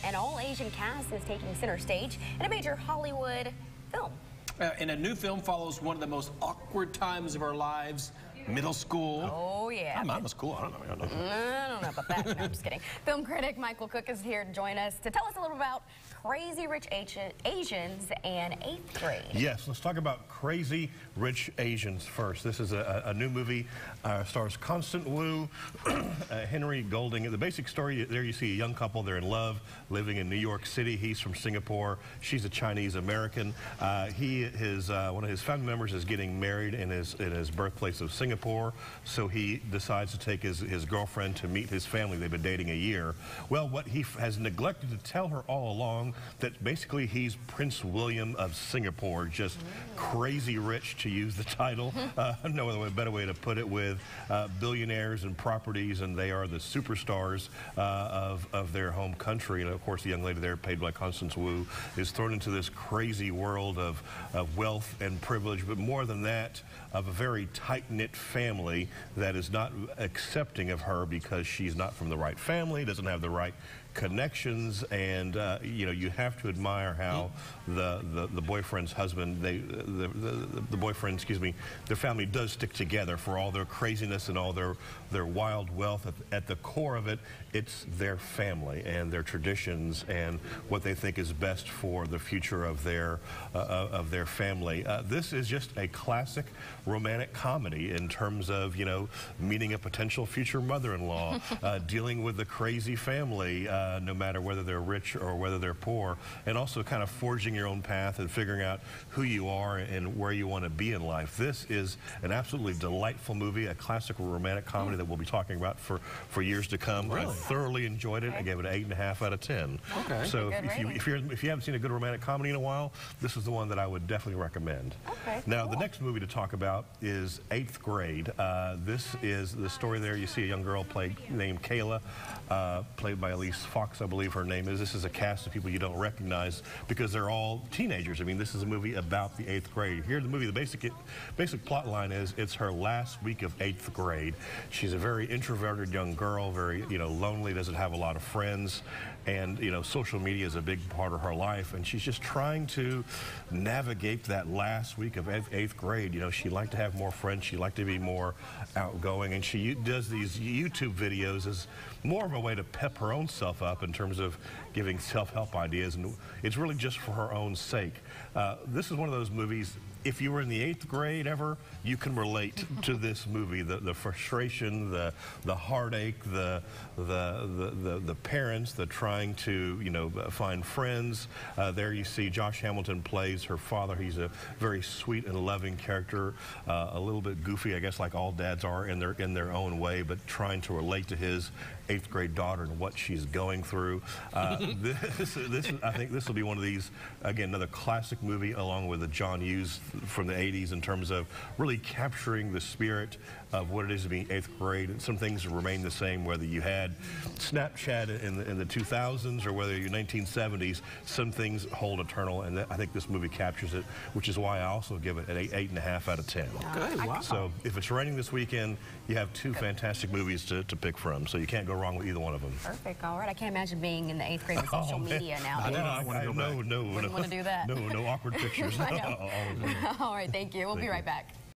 an all-Asian cast is taking center stage in a major Hollywood film. And a new film follows one of the most awkward times of our lives, middle school. Oh, yeah. Mine was cool. I don't know. I don't know about that. No, I'm just kidding. Film critic Michael Cook is here to join us to tell us a little about Crazy Rich Asians and 8th grade. Yes, let's talk about Crazy Rich Asians first. This is a new movie, stars Constant Wu, Henry Golding. The basic story, there you see a young couple, they're in love, living in New York City. He's from Singapore, she's a Chinese American. One of his family members is getting married in his birthplace of Singapore, so he decides to take his girlfriend to meet his family. They've been dating a year. Well, what he has neglected to tell her all along, that basically he's Prince William of Singapore, just crazy rich, to use the title. No better way to put it, with billionaires and properties, and they are the superstars of their home country. And of course, the young lady there, played by Constance Wu, is thrown into this crazy world of wealth and privilege, but more than that, of a very tight-knit family that is not accepting of her because she's not from the right family, doesn't have the right connections, and you know, you have to admire how the boyfriend's husband, the boyfriend, excuse me, their family does stick together for all their craziness and all their wild wealth. At the core of it, it's their family and their traditions and what they think is best for the future of their family. This is just a classic romantic comedy in terms of, you know, meeting a potential future mother-in-law, dealing with the crazy family, no matter whether they're rich or whether they're poor, and also kind of forging your own path and figuring out who you are and where you want to be in life. This is an absolutely delightful movie, a classic romantic comedy that we'll be talking about for years to come. Really? I thoroughly enjoyed it. I gave it an 8.5 out of 10. Okay. So if you haven't seen a good romantic comedy in a while, this is the one that I would definitely recommend. Okay. Now, the next movie to talk about is 8th Grade. This is the story there. You see a young girl named Kayla, played by Elise Fox, I believe her name is. This is a cast of people you don't recognize because they're all teenagers. I mean, this is a movie about the 8th grade. Here, the movie, the basic plot line is it's her last week of 8th grade. She's a very introverted young girl, very, you know, lonely, doesn't have a lot of friends, and, you know, social media is a big part of her life, and she's just trying to navigate that last week of 8th grade. You know, she'd like to have more friends, she'd like to be more outgoing, and she does these YouTube videos as more of a way to pep her own self up in terms of giving self-help ideas, and it's really just for her own sake. This is one of those movies, if you were in the 8th grade ever, you can relate to this movie. The frustration, the heartache, the parents, the trying to, you know, find friends. There you see Josh Hamilton plays her father. He's a very sweet and loving character, a little bit goofy, I guess, like all dads are in their own way, but trying to relate to his 8th grade daughter and what she's going through. I think this will be one of these, again, another classic movie along with the John Hughes from the 80s in terms of really capturing the spirit of what it is to be 8th grade. And some things remain the same, whether you had Snapchat in the 2000s or whether you're 1970s, some things hold eternal, and I think this movie captures it, which is why I also give it an 8.5 out of 10. Okay, wow. So if it's raining this weekend, you have two fantastic movies to pick from, so you can't go wrong with either one of them. Perfect. All right. I can't imagine being in the 8th grade with social media now. I want to do that. Wouldn't want to do that. No awkward pictures. I know. All right. Thank you. We'll be right back.